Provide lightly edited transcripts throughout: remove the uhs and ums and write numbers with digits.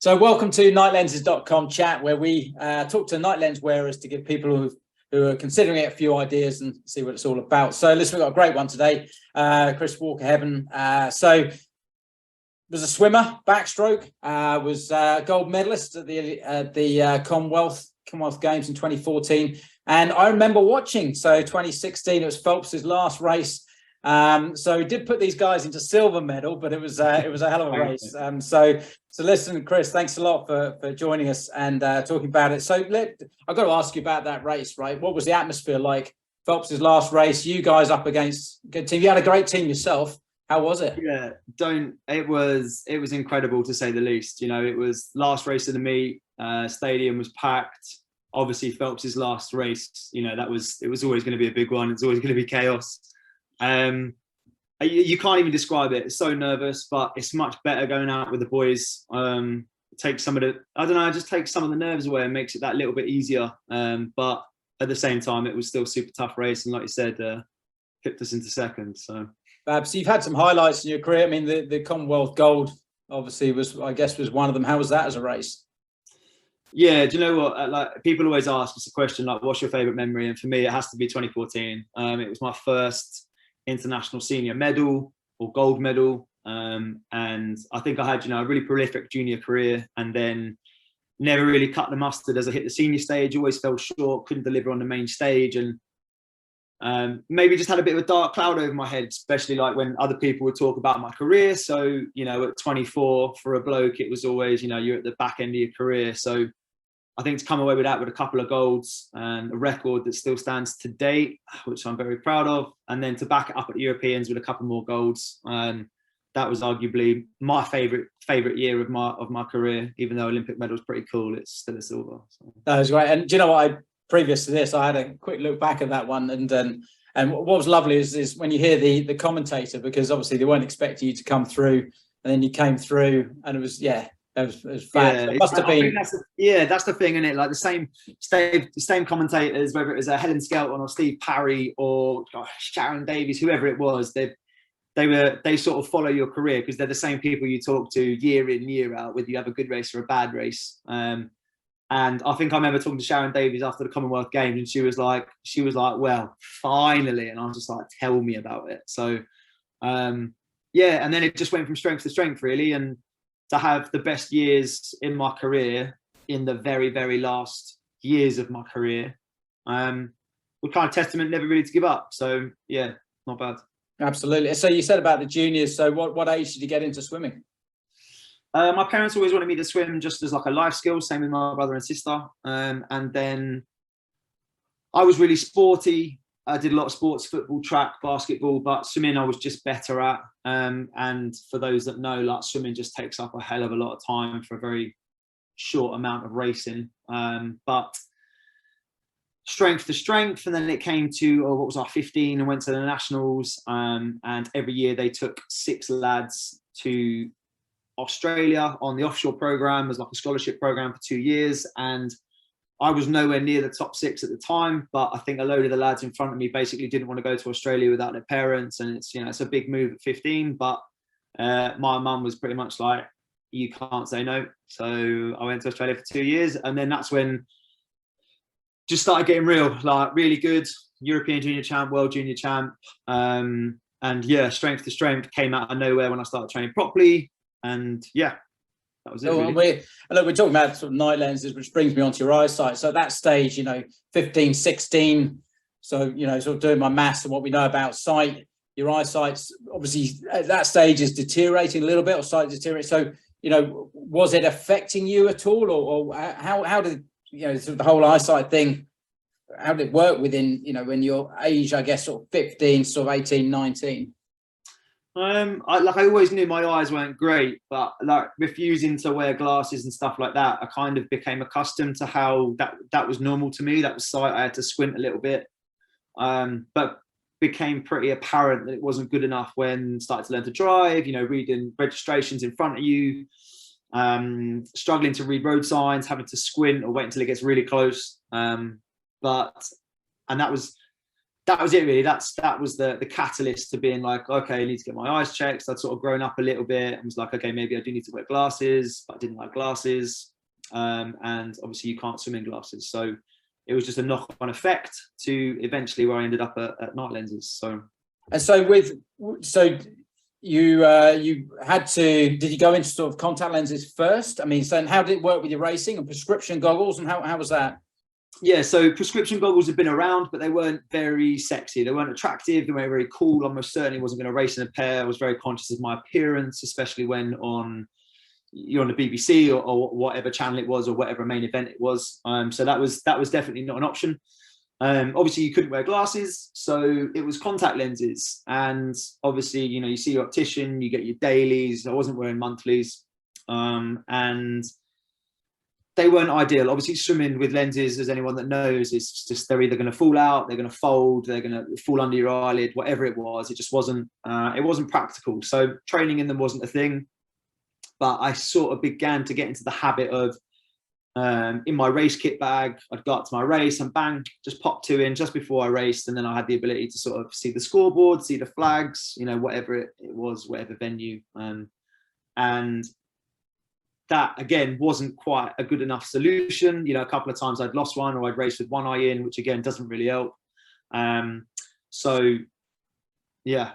So welcome to nightlenses.com chat, where we talk to night lens wearers to give people who are considering it a few ideas and see what it's all about. So listen, we've got a great one today, Chris Walker-Hebborn. So was a swimmer, backstroke, was a gold medalist at the Commonwealth Games in 2014. And I remember watching, so 2016, it was Phelps's last race. So he did put these guys into silver medal, but it was a hell of a race. So listen, Chris, thanks a lot for joining us and talking about it. So I've got to ask you about that race, right? What was the atmosphere like? Phelps's last race, you guys up against a good team. You had a great team yourself. How was it? Yeah, it was incredible, to say the least. You know, it was last race of the meet. Stadium was packed. Obviously, Phelps's last race. You know, it was always going to be a big one. It's always going to be chaos. You can't even describe it. It's so nervous, but it's much better going out with the boys. Takes some of the nerves away and makes it that little bit easier. But at the same time, it was still a super tough race, and like you said, pipped us into second. So Phelpss, you've had some highlights in your career. I mean, the Commonwealth gold obviously was one of them. How was that as a race? Yeah, do you know what? Like, people always ask us a question like, "What's your favourite memory?" And for me, it has to be 2014. It was my first international senior medal or gold medal, and I think I had a really prolific junior career, and then never really cut the mustard as I hit the senior stage. Always fell short, couldn't deliver on the main stage, and maybe just had a bit of a dark cloud over my head, especially like when other people would talk about my career. So at 24, for a bloke, it was always you're at the back end of your career. So I think to come away with that, with a couple of golds and a record that still stands to date, which I'm very proud of, and then to back it up at the Europeans with a couple more golds, that was arguably my favorite year of my career. Even though Olympic medal is pretty cool, it's still a silver. So. That was great. And do you know what? Previous to this, I had a quick look back at that one, and what was lovely is when you hear the commentator, because obviously they weren't expecting you to come through, and then you came through, and it was It was fast. Yeah, it must have been. That's the thing, isn't it? Like the same commentators, whether it was Helen Skelton or Steve Parry or Sharon Davies, whoever it was, they sort of follow your career because they're the same people you talk to year in, year out, whether you have a good race or a bad race. And I think I remember talking to Sharon Davies after the Commonwealth Games, and she was like, "Well, finally," and I was just like, "Tell me about it." So, and then it just went from strength to strength, really, and to have the best years in my career in the very, very last years of my career, was kind of testament never really to give up. So yeah, not bad. Absolutely. So you said about the juniors. So what age did you get into swimming? My parents always wanted me to swim just as like a life skill, same with my brother and sister. And then I was really sporty. I did a lot of sports, football, track, basketball, but swimming I was just better at. And for those that know, like, swimming just takes up a hell of a lot of time for a very short amount of racing. But strength to strength, and then it came to 15, and went to the nationals. And every year they took 6 lads to Australia on the offshore program as like a scholarship program for 2 years, and I was nowhere near the top 6 at the time, but I think a load of the lads in front of me basically didn't want to go to Australia without their parents, and it's a big move at 15, but my mum was pretty much like, you can't say no. So I went to Australia for 2 years, and then that's when just started getting real, like really good European junior champ, world junior champ, and strength to strength came out of nowhere when I started training properly. And that was it. Really. We're talking about sort of night lenses, which brings me onto your eyesight. So at that stage, 15, 16. So, sort of doing my maths and what we know about sight, your eyesight's obviously at that stage is deteriorating a little bit, or sight deteriorating. So, was it affecting you at all, or how did sort of the whole eyesight thing? How did it work within when your age, I guess, sort of 15, sort of 18, 19? I always knew my eyes weren't great, but like refusing to wear glasses and stuff like that, I kind of became accustomed to how that was normal to me. That was sight. I had to squint a little bit, but became pretty apparent that it wasn't good enough when I started to learn to drive. Reading registrations in front of you, struggling to read road signs, having to squint or wait until it gets really close. And that was that was it really. That was the catalyst to being like, okay, I need to get my eyes checked. I'd sort of grown up a little bit and was like, okay, maybe I do need to wear glasses, but I didn't like glasses. And obviously you can't swim in glasses. So it was just a knock-on effect to eventually where I ended up at night lenses. So, and so you had to, did you go into sort of contact lenses first? I mean, so how did it work with your racing and prescription goggles, and how was that? Yeah, so prescription goggles have been around, but they weren't very sexy. They weren't attractive. They weren't very cool. I most certainly wasn't going to race in a pair. I was very conscious of my appearance, especially when you're on the BBC or whatever channel it was or whatever main event it was. So that was definitely not an option. Obviously, you couldn't wear glasses, so it was contact lenses. And obviously, you see your optician, you get your dailies. I wasn't wearing monthlies, and they weren't ideal. Obviously, swimming with lenses, as anyone that knows, it's just they're either going to fall out, they're going to fold, they're going to fall under your eyelid, whatever it was. It just wasn't. It wasn't practical. So training in them wasn't a thing. But I sort of began to get into the habit of, in my race kit bag, I'd go up to my race and bang, just pop 2 in just before I raced, and then I had the ability to sort of see the scoreboard, see the flags, whatever it was, whatever venue, and that again wasn't quite a good enough solution. A couple of times I'd lost one, or I'd raced with one eye in, which again doesn't really help. So yeah.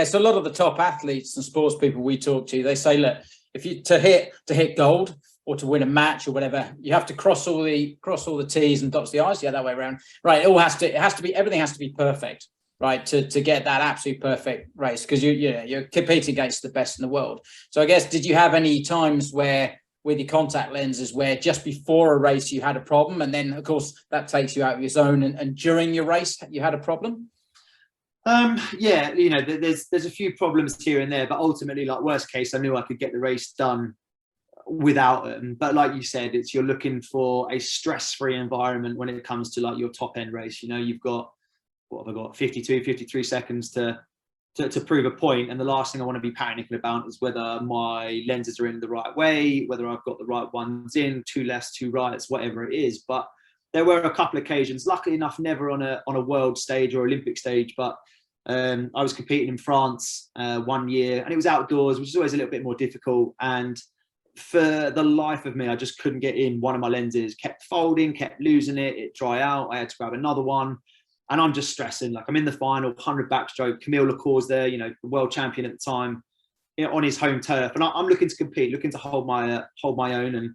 So a lot of the top athletes and sports people we talk to, they say, look, if you to hit gold or to win a match or whatever, you have to cross all the T's and dots the I's. Yeah, that way around. Right. Everything has to be perfect, right? To get that absolute perfect race, because you're competing against the best in the world. So I guess, did you have any times where with your contact lenses where just before a race you had a problem, and then of course that takes you out of your zone, and during your race you had a problem? Yeah, there's a few problems here and there, but ultimately, like worst case, I knew I could get the race done without them. But like you said, you're looking for a stress-free environment when it comes to like your top end race. You've got, what have I got, 52, 53 seconds to prove a point, and the last thing I want to be panicking about is whether my lenses are in the right way, whether I've got the right ones in, 2 lefts, 2 rights, whatever it is. But there were a couple of occasions, luckily enough, never on a world stage or Olympic stage, but I was competing in France 1 year, and it was outdoors, which is always a little bit more difficult. And for the life of me, I just couldn't get in one of my lenses, kept folding, kept losing it dry out. I had to grab another one, and I'm just stressing. Like, I'm in the final, 100 backstroke. Camille Lecour's there, the world champion at the time, on his home turf, and I'm looking to compete, looking to hold my own, and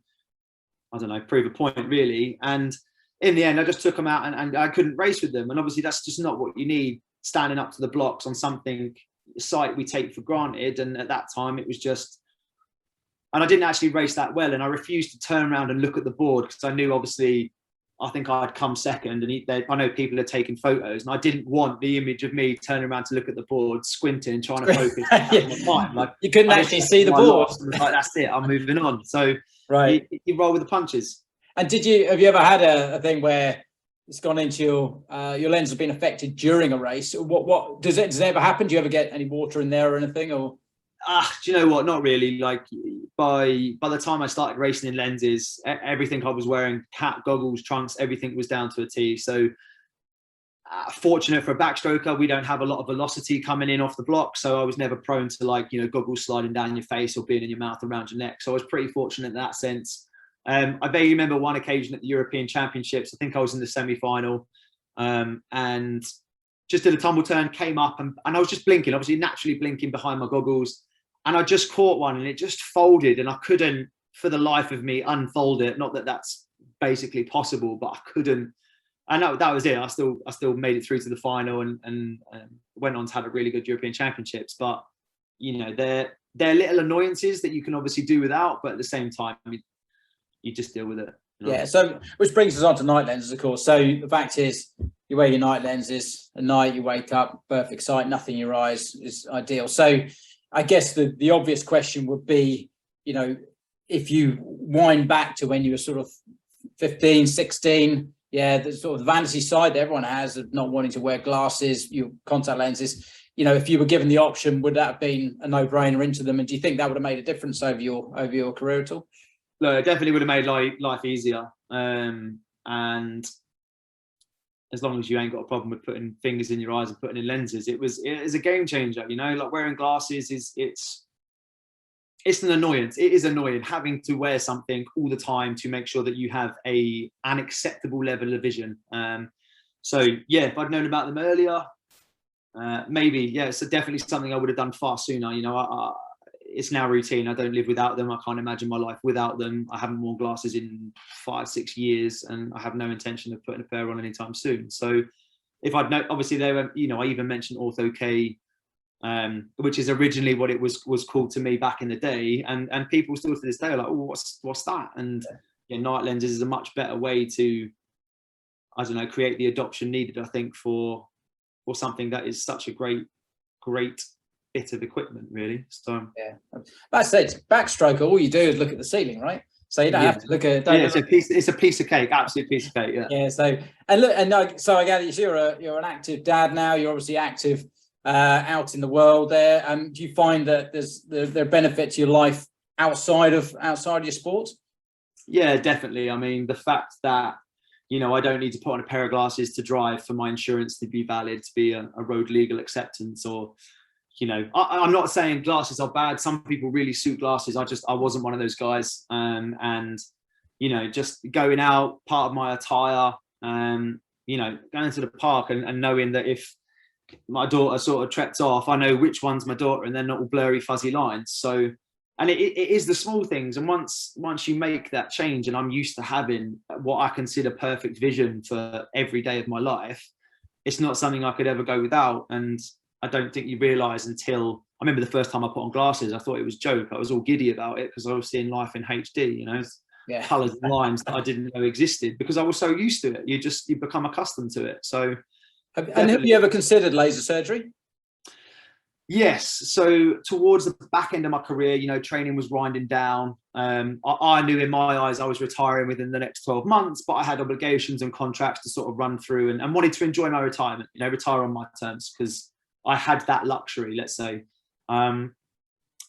I don't know, prove a point really. And in the end, I just took them out, and I couldn't race with them. And obviously, that's just not what you need, standing up to the blocks on something sight we take for granted. And at that time, it was just, and I didn't actually race that well, and I refused to turn around and look at the board, because I knew, obviously, I think I'd come second, and I know people are taking photos, and I didn't want the image of me turning around to look at the board, squinting, trying to focus. Yeah. Like, you couldn't actually see the board. Like, that's it, I'm moving on. So right, you roll with the punches. And have you ever had a thing where it's gone into your lens has been affected during a race? What does it ever happen? Do you ever get any water in there or anything? Or do you know what? Not really. Like, by the time I started racing in lenses, everything I was wearing, hat, goggles, trunks, everything was down to a T. So fortunate for a backstroker, we don't have a lot of velocity coming in off the block, so I was never prone to goggles sliding down your face or being in your mouth, around your neck. So I was pretty fortunate in that sense. I vaguely remember one occasion at the European Championships. I think I was in the semi-final, and just did a tumble turn, came up, and I was just blinking, obviously naturally blinking behind my goggles, and I just caught one, and it just folded, and I couldn't, for the life of me, unfold it. Not that that's basically possible, but I couldn't. And that was it. I still made it through to the final, and went on to have a really good European Championships. But they're little annoyances that you can obviously do without, but at the same time, you just deal with it. Yeah. So, which brings us on to night lenses, of course. So the fact is, you wear your night lenses at night, you wake up, perfect sight, nothing in your eyes is ideal. So I guess the obvious question would be, if you wind back to when you were sort of 15, 16, yeah, the sort of vanity side that everyone has of not wanting to wear glasses, your contact lenses, if you were given the option, would that have been a no-brainer into them? And do you think that would have made a difference over your career at all? No, it definitely would have made life easier. And as long as you ain't got a problem with putting fingers in your eyes and putting in lenses. It is a game changer, you know. Like wearing glasses it's an annoyance. It is annoying having to wear something all the time to make sure that you have an acceptable level of vision. So yeah, if I'd known about them earlier, maybe, yeah, it's definitely something I would have done far sooner. You know, it's now routine. I don't live without them. I can't imagine my life without them. I haven't worn glasses in 5-6 years, and I have no intention of putting a pair on anytime soon. So if I'd know, obviously they were, you know, I even mentioned Ortho-K, which is originally what it was called to me back in the day, and people still to this day are like, oh, what's that? And yeah, night lenses is a much better way to, I don't know, create the adoption needed, I think, for something that is such a great bit of equipment, really. So yeah, that's it. Backstroke, all you do is look at the ceiling, right? So you don't have to look at. It's a piece of cake, absolute piece of cake. Yeah. Yeah. So so I gather you're an active dad now. You're obviously active out in the world there. Do you find that there are benefits to your life outside of your sport? Yeah, definitely. I mean, the fact that, you know, I don't need to put on a pair of glasses to drive for my insurance to be valid, to be a road legal acceptance, or, you know, I'm not saying glasses are bad. Some people really suit glasses. I wasn't one of those guys. And, you know, just going out, part of my attire, you know, going to the park and knowing that if my daughter sort of treks off, I know which one's my daughter and they're not all blurry, fuzzy lines. So, and it is the small things. And once you make that change, and I'm used to having what I consider perfect vision for every day of my life, it's not something I could ever go without. And I don't think you realise until, I remember the first time I put on glasses, I thought it was a joke. I was all giddy about it because I was seeing life in HD, you know, colours and lines that I didn't know existed because I was so used to it. You become accustomed to it. So, have you ever considered laser surgery? Yes. So towards the back end of my career, you know, training was winding down. I knew in my eyes I was retiring within the next 12 months, but I had obligations and contracts to sort of run through and wanted to enjoy my retirement, you know, retire on my terms because I had that luxury, let's say. And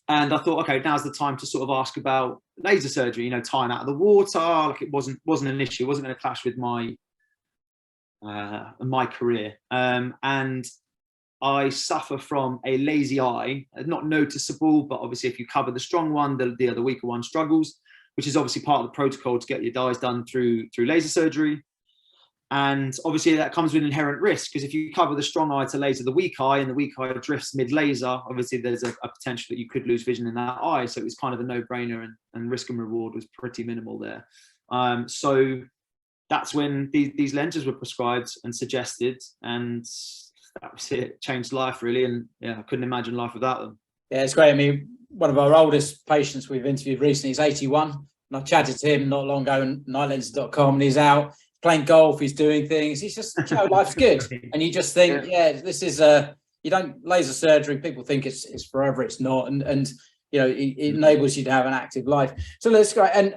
I thought, okay, now's the time to sort of ask about laser surgery, you know, time out of the water. Like it wasn't an issue. It wasn't going to clash with my career. And I suffer from a lazy eye, not noticeable, but obviously if you cover the strong one, the other weaker one struggles, which is obviously part of the protocol to get your eyes done through laser surgery. And obviously that comes with inherent risk because if you cover the strong eye to laser the weak eye and the weak eye drifts mid-laser, obviously there's a potential that you could lose vision in that eye. So it was kind of a no-brainer and risk and reward was pretty minimal there. So that's when these lenses were prescribed and suggested, and that was it. Changed life really, and yeah, I couldn't imagine life without them. Yeah, it's great. I mean, one of our oldest patients we've interviewed recently is 81, and I chatted to him not long ago on nightlenses.com, and he's out playing golf, he's doing things. He's just, you know, life's good, and you just think, yeah, this is you don't laser surgery. People think it's forever. It's not, and you know, it enables you to have an active life. So let's go. And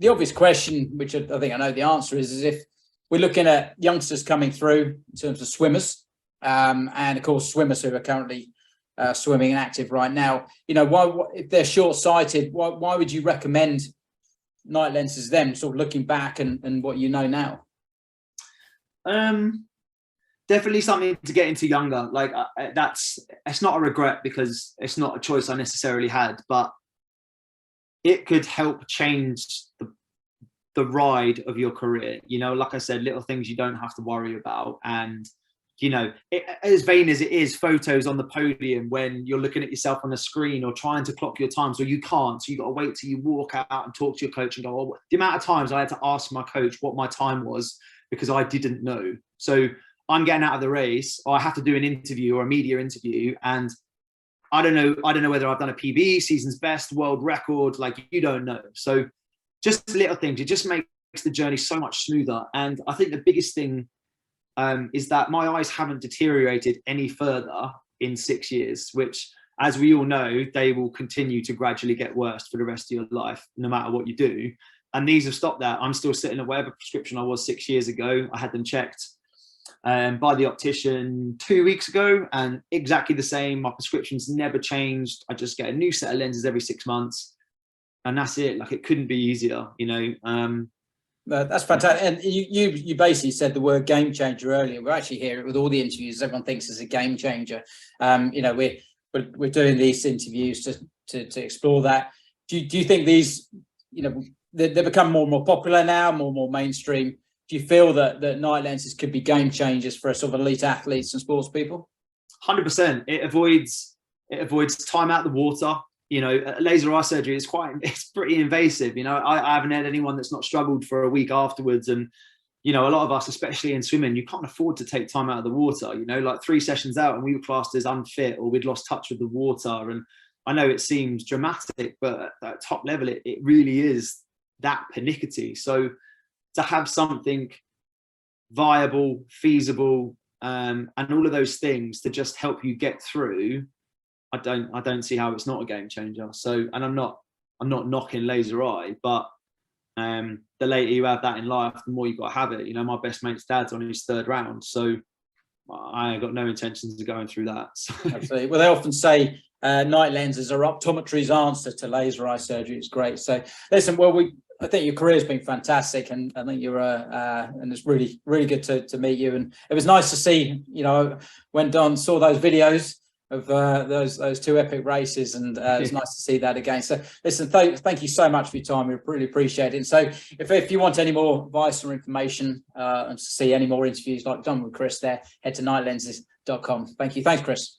the obvious question, which I think I know the answer is if we're looking at youngsters coming through in terms of swimmers, and of course swimmers who are currently swimming and active right now, you know, why if they're short-sighted, why would you recommend night lenses them, sort of looking back and what you know now? Definitely something to get into younger. Like it's not a regret because it's not a choice I necessarily had, but it could help change the ride of your career. You know, like I said, little things you don't have to worry about. And, you know, as vain as it is, photos on the podium when you're looking at yourself on a screen or trying to clock your times, or you can't. So you got to wait till you walk out and talk to your coach and go, oh, the amount of times I had to ask my coach what my time was because I didn't know. So I'm getting out of the race, or I have to do an interview or a media interview, and I don't know whether I've done a PB, season's best, world record, like you don't know. So just little things, it just makes the journey so much smoother. And I think the biggest thing is that my eyes haven't deteriorated any further in 6 years, which, as we all know, they will continue to gradually get worse for the rest of your life, no matter what you do. And these have stopped that. I'm still sitting at whatever prescription I was 6 years ago. I had them checked by the optician 2 weeks ago, and exactly the same. My prescription's never changed. I just get a new set of lenses every 6 months, and that's it. Like, it couldn't be easier, you know. That's fantastic. And you basically said the word game changer earlier. We actually hear it with all the interviews. Everyone thinks it's a game changer. You know, we're doing these interviews to explore that. Do you think these, you know, they become more and more popular now, more and more mainstream? Do you feel that night lenses could be game changers for sort of elite athletes and sports people? 100%. It avoids time out the water. You know, laser eye surgery is it's pretty invasive. You know, I haven't had anyone that's not struggled for a week afterwards. And, you know, a lot of us, especially in swimming, you can't afford to take time out of the water. You know, like 3 sessions out and we were classed as unfit or we'd lost touch with the water. And I know it seems dramatic, but at top level, it really is that pernickety. So to have something viable, feasible, and all of those things to just help you get through, I don't see how it's not a game changer. So, and I'm not knocking laser eye, but the later you have that in life, the more you've got to have it. You know, my best mate's dad's on his 3rd round, so I got no intentions of going through that. So. Absolutely. Well, they often say night lenses are optometry's answer to laser eye surgery. It's great. So listen, well, I think your career's been fantastic, and I think you're and it's really, really good to meet you. And it was nice to see, you know, went on, saw those videos of those 2 epic races, and it's nice to see that again. So listen, thank you so much for your time. We really appreciate it. And so if you want any more advice or information and to see any more interviews like done with Chris there, head to nightlenses.com. Thank you. Thanks, Chris.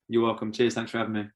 You're welcome. Cheers. Thanks for having me.